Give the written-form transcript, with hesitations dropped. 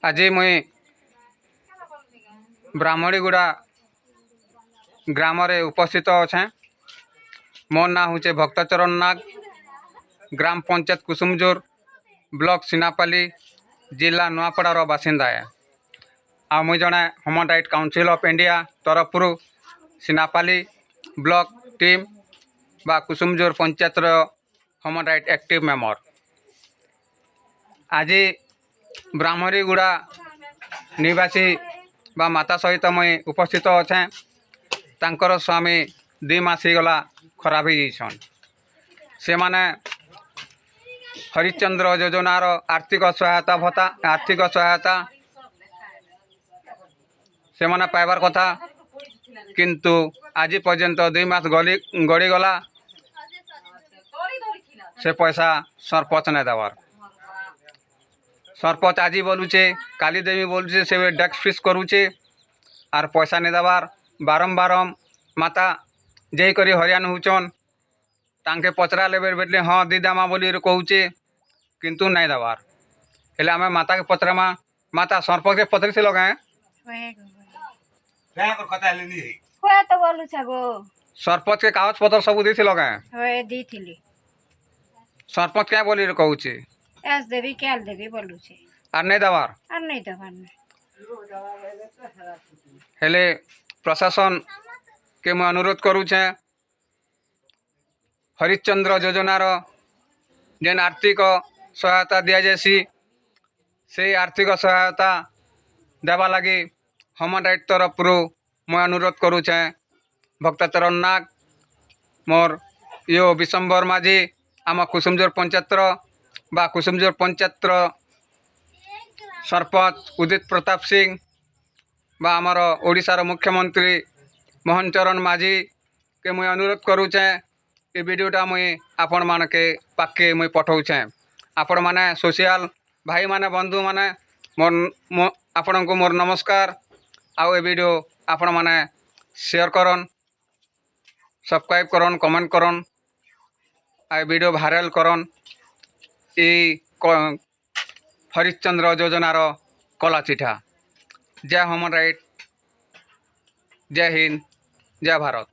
आज मुई ब्राह्मणीगुड़ा ग्राम रे उपस्थित अच्छे। मोर ना हूँ भक्तचरण नाग, ग्राम पंचायत कुसुमजोर, ब्लॉक सिनापाली, जिला नुआपड़ार बासिंदा है। आ मुई जड़े human right council of India तरफ सिनापाली ब्लॉक टीम बा Kusumjor panchayat human right active member. आज ब्राह्मणीगुड़ा निवासी बा माता सहित मुई उपस्थित अच्छे। तांकर स्वामी 2 मास गला खराब हो जाइछन। से माने हरिश्चंद्र योजनार आर्थिक सहायता भत्ता से माने पाइबार कथा, किंतु आज पर्यंत 2 मास गड़ी गला से पैसा सरपंच नहीं देवार। सरपंच आज बोलुचे काली देवी बोलुचे से डेस्क फिक्स करुचे आर पैसा नहीं देवार। बारंबार माता जई करी हरियाण होचन, तांके पचरा लेबे बेटले हाँ दीदामा बोली कहूचे, किंतु नहीं देवार। हेले आमे माता के पचरामा माता सरपंच के पचरी से लगाए सरपंच के कागज पत्र सब दी लगाए। सरपंच क्या बोली कहूचे आर नहीं देवार। हेले प्रशासन के मैं अनुरोध करुचे हरिश्चंद्र योजनार जेन आर्थिक सहायता दि जासी से आर्थिक सहायता देवा लगी ह्यूमन राइट तरफ मैं अनुरोध करुचे। भक्तचरण नाग मोर यो विशंबर माझी आम कुसुमजोर पंचायत बा कुसुमजोर पंचायत सरपंच उदित प्रताप सिंह बा आमर ओडिशार मुख्यमंत्री मोहन चरण माझी के मुई अनुरोध करुचे ये वीडियोटा मुई आपण मान के पाके मुई पठाऊचे। आपण माने सोशल भाई माने बंधु माने मोर आपण को मोर नमस्कार। आउ ए वीडियो आपण माने शेयर करन, सब्सक्राइब करन, कमेंट करन, आ वीडियो वायरल करन। ई हरिश्चंद्र योजनार कला चिठा। जय ह्यूमन राइट, जय हिंद, जय भारत।